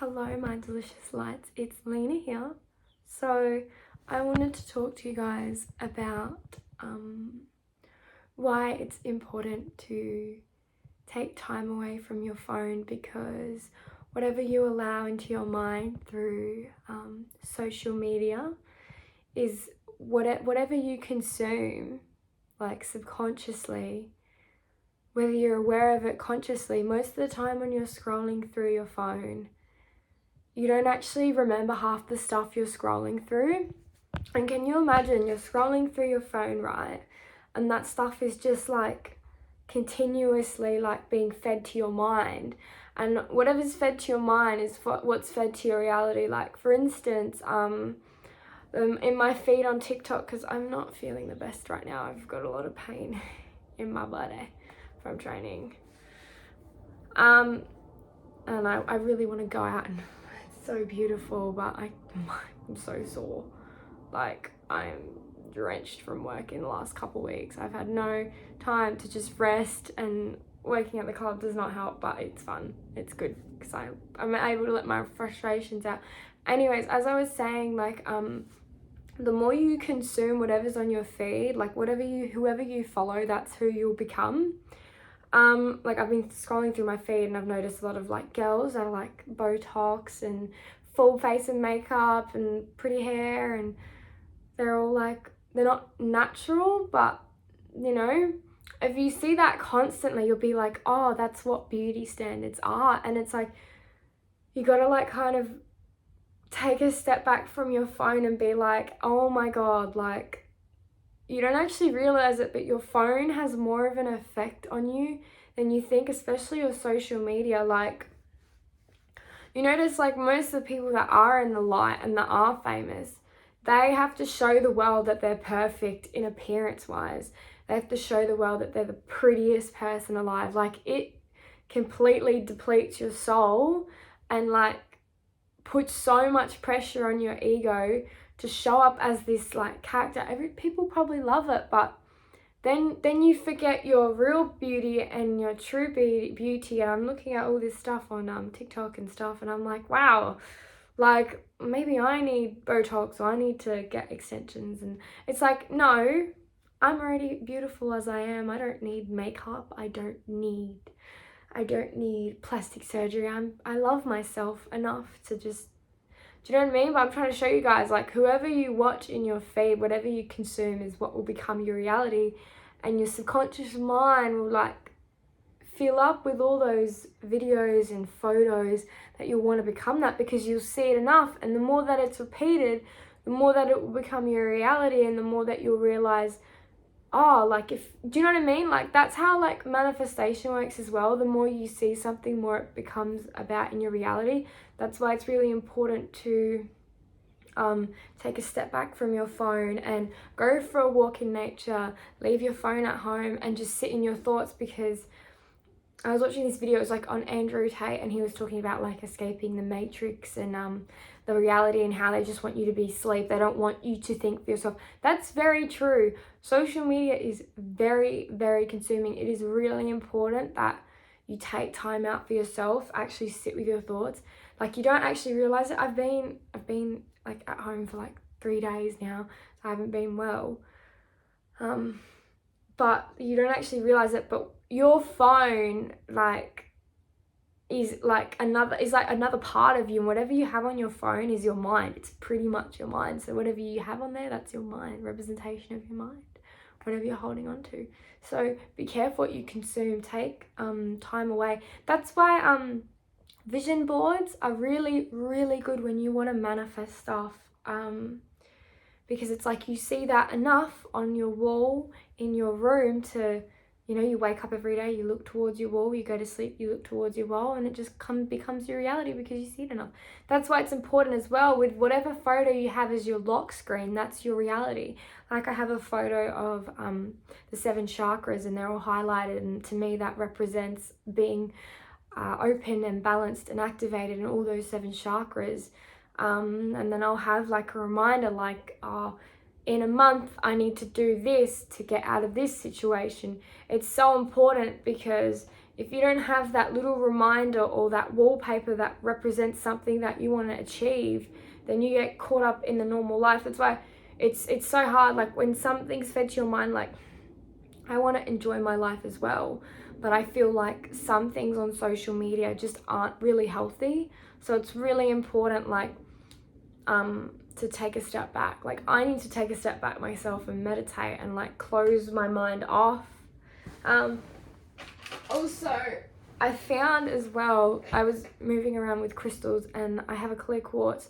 Hello, my delicious lights. It's Lena here. So, I wanted to talk to you guys about why it's important to take time away from your phone, because whatever you allow into your mind through social media is whatever you consume, like subconsciously, whether you're aware of it consciously. Most of the time when you're scrolling through your phone, you don't actually remember half the stuff you're scrolling through. And can you imagine you're scrolling through your phone, right? And that stuff is just like continuously like being fed to your mind. And whatever's fed to your mind is what's fed to your reality. Like for instance, in my feed on TikTok, because I'm not feeling the best right now. I've got a lot of pain in my body from training. And I really want to go out, and it's so beautiful, but I'm so sore. Like, I'm drenched from work in the last couple of weeks. I've had no time to just rest, and working at the club does not help, but it's fun. It's good because I'm able to let my frustrations out. Anyways, as I was saying, like, the more you consume whatever's on your feed, like whoever you follow, that's who you'll become. Like I've been scrolling through my feed and I've noticed a lot of like girls that are like Botox and full face of makeup and pretty hair, and they're all like, they're not natural, but you know, if you see that constantly, you'll be like, oh, that's what beauty standards are. And it's like, you gotta like kind of take a step back from your phone and be like, oh my God, like, you don't actually realize it, but your phone has more of an effect on you than you think, especially your social media. Like, you notice like most of the people that are in the light and that are famous, they have to show the world that they're perfect in appearance wise. They have to show the world that they're the prettiest person alive. Like, it completely depletes your soul and like puts so much pressure on your ego to show up as this like character. People probably love it, but then you forget your real beauty and your true beauty. And I'm looking at all this stuff on TikTok and stuff, and I'm like, wow, like maybe I need Botox or I need to get extensions. And it's like, no, I'm already beautiful as I am. I don't need makeup. I don't need plastic surgery. I love myself enough to just, do you know what I mean? But I'm trying to show you guys, like, whoever you watch in your feed, whatever you consume is what will become your reality. And your subconscious mind will like fill up with all those videos and photos that you'll want to become that, because you'll see it enough. And the more that it's repeated, the more that it will become your reality, and the more that you'll realize, oh, like, if, do you know what I mean? Like, that's how like manifestation works as well. The more you see something, more it becomes about in your reality. That's why it's really important to take a step back from your phone and go for a walk in nature, leave your phone at home and just sit in your thoughts. Because I was watching this video, it was like on Andrew Tate, and he was talking about like escaping the matrix and the reality, and how they just want you to be asleep. They don't want you to think for yourself. That's very true. Social media is very, very consuming. It is really important that you take time out for yourself, actually sit with your thoughts. Like, you don't actually realize it. I've been like at home for like 3 days now, so I haven't been well. But you don't actually realize it, but your phone like is like another part of you, and whatever you have on your phone is your mind. It's pretty much your mind. So whatever you have on there, that's your mind, representation of your mind, whatever you're holding on to. So be careful what you consume. Take time away. That's why vision boards are really, really good when you want to manifest stuff, because it's like you see that enough on your wall in your room to, you know, you wake up every day, you look towards your wall, you go to sleep, you look towards your wall, and it just becomes your reality because you see it enough. That's why it's important as well with whatever photo you have as your lock screen, that's your reality. Like, I have a photo of the 7 chakras, and they're all highlighted, and to me that represents being open and balanced and activated in all those 7 chakras. And then I'll have like a reminder, like, oh, in a month I need to do this to get out of this situation. It's so important because if you don't have that little reminder or that wallpaper that represents something that you want to achieve, then you get caught up in the normal life. That's why it's so hard. Like when something's fed to your mind, like I want to enjoy my life as well, but I feel like some things on social media just aren't really healthy. So it's really important, like, to take a step back. Like I need to take a step back myself and meditate and like close my mind off. Also, I found as well, I was moving around with crystals and I have a clear quartz.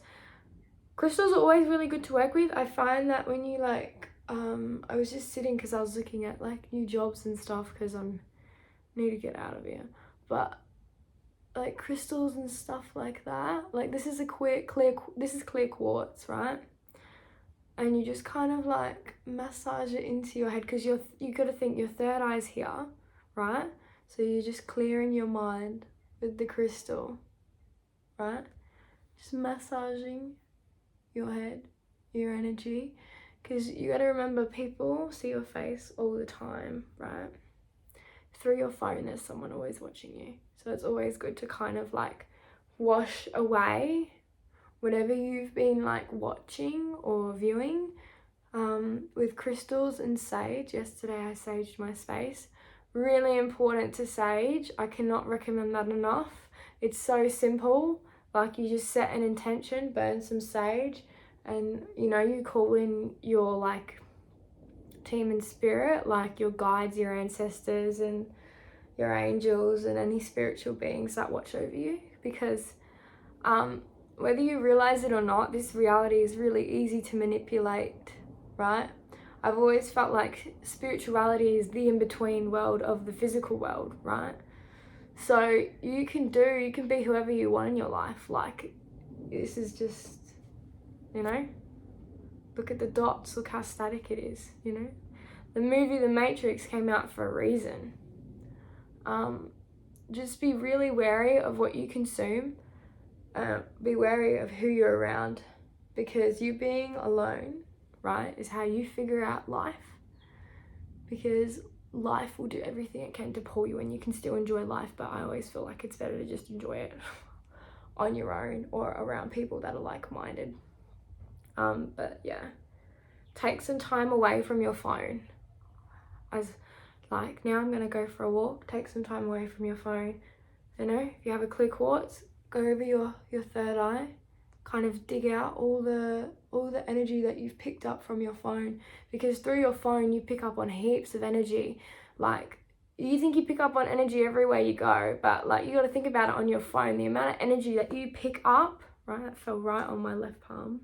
Crystals are always really good to work with. I find that when you like, I was just sitting because I was looking at like new jobs and stuff because I need to get out of here. But like crystals and stuff like that, like this is clear quartz, right? And you just kind of like massage it into your head because you got to think your third eye's here, right? So you're just clearing your mind with the crystal, right? Just massaging your head, your energy, because you got to remember people see your face all the time, right? Through your phone there's someone always watching you, so it's always good to kind of like wash away whatever you've been like watching or viewing. With crystals and sage, yesterday I saged my space. Really important to sage. I cannot recommend that enough. It's so simple. Like you just set an intention, burn some sage, and you know, you call in your like team and spirit, like your guides, your ancestors and your angels and any spiritual beings that watch over you, because whether you realize it or not, this reality is really easy to manipulate, right? I've always felt like spirituality is the in-between world of the physical world, right? So you can be whoever you want in your life. Like this is just, you know, look at the dots, look how static it is, you know? The movie The Matrix came out for a reason. Just be really wary of what you consume. Be wary of who you're around, because you being alone, right, is how you figure out life, because life will do everything it can to pull you in. You can still enjoy life, but I always feel like it's better to just enjoy it on your own or around people that are like-minded. But yeah, take some time away from your phone. As like now I'm gonna go for a walk, take some time away from your phone. You know, if you have a clear quartz, go over your third eye, kind of dig out all the energy that you've picked up from your phone, because through your phone you pick up on heaps of energy. Like you think you pick up on energy everywhere you go, but like you got to think about it on your phone, the amount of energy that you pick up, right? That fell right on my left palm.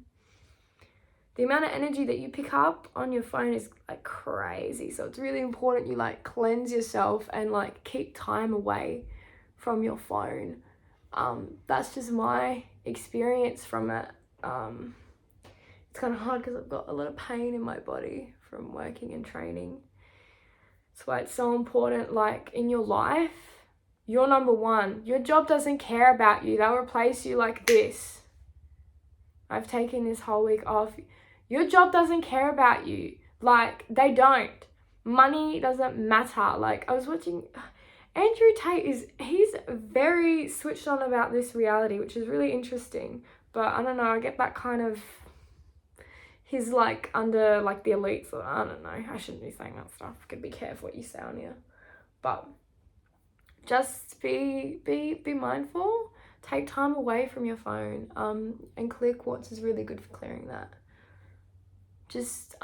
The amount of energy that you pick up on your phone is like crazy. So it's really important you like cleanse yourself and like keep time away from your phone. That's just my experience from it. It's kind of hard because I've got a lot of pain in my body from working and training. That's why it's so important, like in your life, you're number one. Your job doesn't care about you. They'll replace you like this. I've taken this whole week off. Your job doesn't care about you. Like, they don't. Money doesn't matter. Like, I was watching Andrew Tate he's very switched on about this reality, which is really interesting. But I don't know, I get that kind of, he's like under like the elites, or I don't know, I shouldn't be saying that stuff. Gotta be careful what you say on here. But just be mindful. Take time away from your phone. And clear quartz is really good for clearing that. Just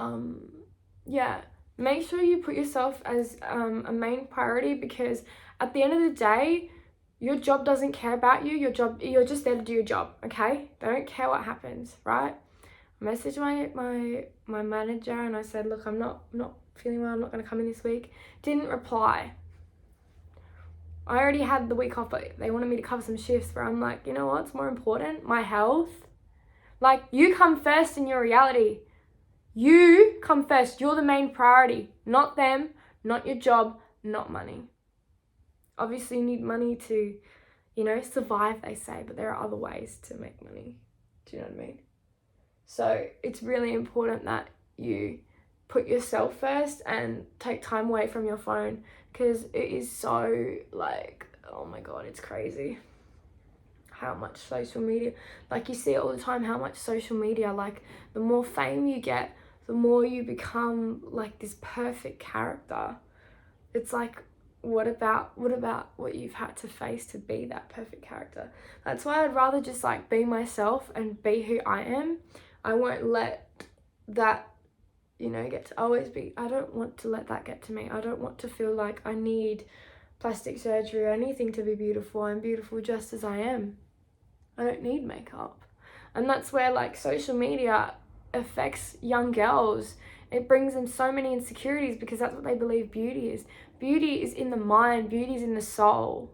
yeah, make sure you put yourself as a main priority, because at the end of the day, your job doesn't care about you. You're just there to do your job, okay? They don't care what happens, right? I messaged my manager and I said, look, I'm not feeling well, I'm not going to come in this week. Didn't reply. I already had the week off, but they wanted me to cover some shifts where I'm like, you know what's more important? My health. Like, you come first in your reality. You come first. You're the main priority. Not them, not your job, not money. Obviously, you need money to, you know, survive, they say, but there are other ways to make money. Do you know what I mean? So it's really important that you put yourself first and take time away from your phone, because it is so, like, oh my God, it's crazy how much social media, like, you see it all the time, how much social media, like, the more fame you get, the more you become like this perfect character. It's like, what about what you've had to face to be that perfect character? That's why I'd rather just like be myself and be who I am. I won't let that, get to always be, I don't want to let that get to me. I don't want to feel like I need plastic surgery or anything to be beautiful. I'm beautiful just as I am. I don't need makeup. And that's where like social media affects young girls. It brings them so many insecurities because that's what they believe beauty is. Beauty is in the mind, beauty is in the soul.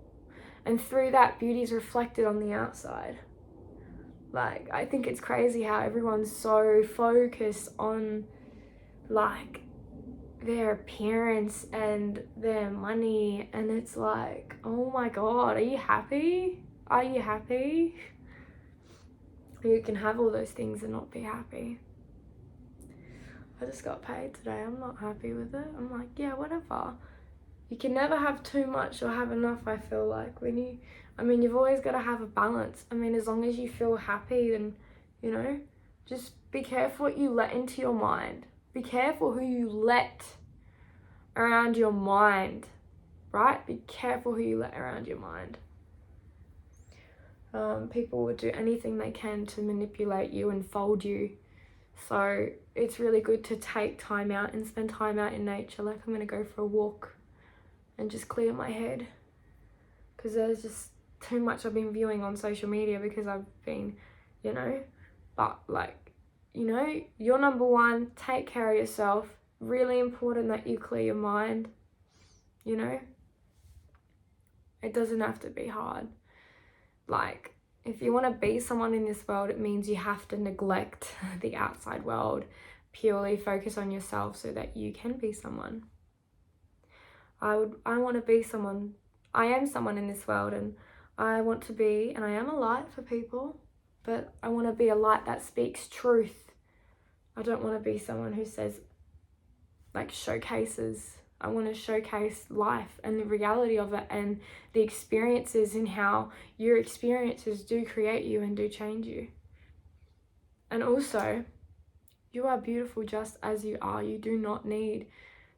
And through that, beauty is reflected on the outside. Like, I think it's crazy how everyone's so focused on like their appearance and their money, and it's like, oh my God, are you happy? Are you happy? You can have all those things and not be happy. I just got paid today. I'm not happy with it. I'm like, yeah, whatever. You can never have too much or have enough, I feel like. You've always got to have a balance. As long as you feel happy, then, just be careful what you let into your mind. Be careful who you let around your mind, right? Be careful who you let around your mind. People would do anything they can to manipulate you and fold you. So it's really good to take time out and spend time out in nature. Like, I'm going to go for a walk and just clear my head, because there's just too much I've been viewing on social media, because I've been, but like, you're number one. Take care of yourself. Really important that you clear your mind. It doesn't have to be hard. Like, if you want to be someone in this world, it means you have to neglect the outside world, purely focus on yourself so that you can be someone. I want to be someone. I am someone in this world, and I want to be, and I am a light for people, but I want to be a light that speaks truth. I don't want to be someone who says, like, showcases. I want to showcase life and the reality of it, and the experiences, and how your experiences do create you and do change you. And also, you are beautiful just as you are. You do not need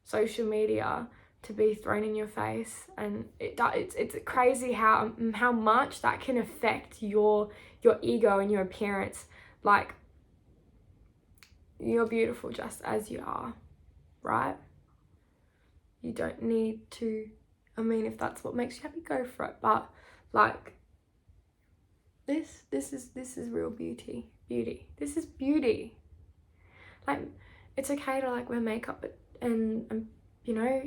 social media to be thrown in your face. And it's crazy how much that can affect your ego and your appearance. Like, you're beautiful just as you are, right? You don't need to, if that's what makes you happy, go for it. But like, this is real beauty. This is beauty. Like, it's okay to like wear makeup and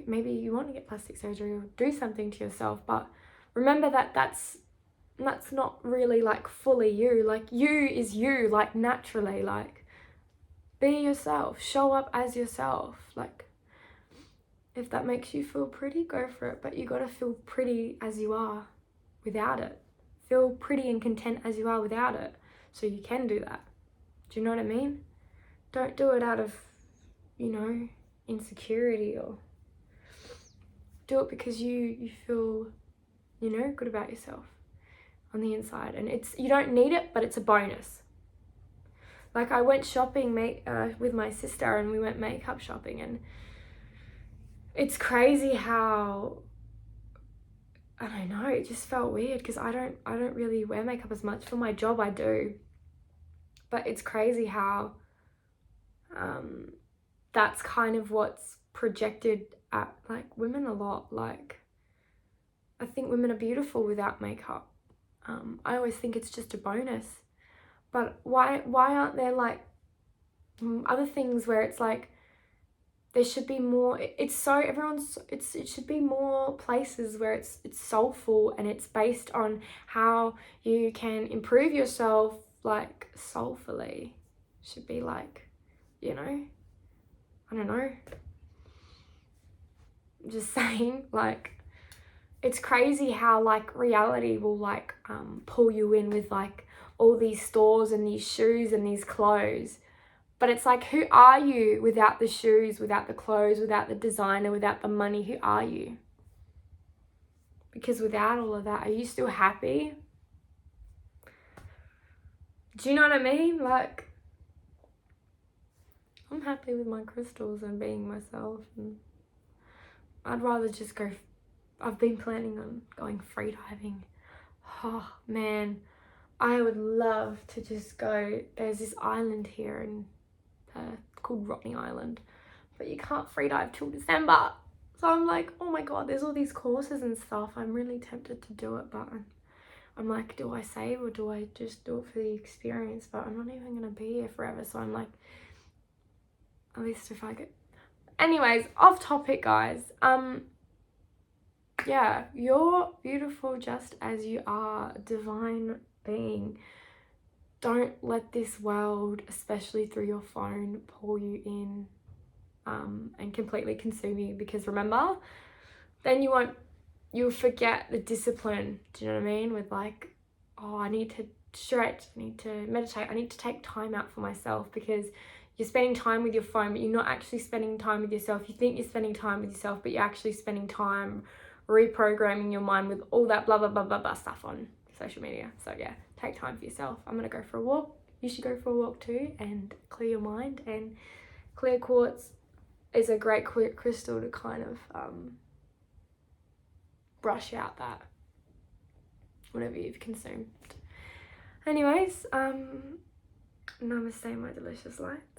maybe you want to get plastic surgery or do something to yourself, but remember that that's not really like fully you. Like, you is you, like, naturally. Like, be yourself, show up as yourself. Like, if that makes you feel pretty, go for it. But you gotta feel pretty as you are without it. Feel pretty and content as you are without it, so you can do that. Do you know what I mean? Don't do it out of, insecurity, or do it because you feel, good about yourself on the inside. And you don't need it, but it's a bonus. Like, I went shopping with my sister, and we went makeup shopping, and it's crazy how, I don't know, it just felt weird, because I don't really wear makeup as much. For my job I do, but it's crazy how that's kind of what's projected at like women a lot. Like, I think women are beautiful without makeup. I always think it's just a bonus. But why aren't there like other things where it's like, there should be more, it should be more places where it's soulful, and it's based on how you can improve yourself, like, soulfully. Should be like, I don't know. I'm just saying, like, it's crazy how like reality will like pull you in with like all these stores and these shoes and these clothes. But it's like, who are you without the shoes, without the clothes, without the designer, without the money? Who are you? Because without all of that, are you still happy? Do you know what I mean? Like, I'm happy with my crystals and being myself, and I'd rather just go. I've been planning on going freediving. Oh man, I would love to just go. There's this island here in Perth called Rottney Island, but you can't freedive till December. So I'm like, oh my god, there's all these courses and stuff. I'm really tempted to do it, but I'm like, do I save or do I just do it for the experience? But I'm not even gonna be here forever, so I'm like, at least if I get. Anyways, off topic, guys. Yeah, you're beautiful just as you are, a divine being. Don't let this world, especially through your phone, pull you in and completely consume you, because remember, then you'll forget the discipline. Do you know what I mean? With like, oh, I need to stretch, I need to meditate, I need to take time out for myself, because you're spending time with your phone, but you're not actually spending time with yourself. You think you're spending time with yourself, but you're actually spending time reprogramming your mind with all that blah, blah, blah, blah, blah stuff on social media. So yeah, take time for yourself. I'm going to go for a walk. You should go for a walk too and clear your mind. And clear quartz is a great crystal to kind of brush out that whatever you've consumed. Anyways, namaste, my delicious light.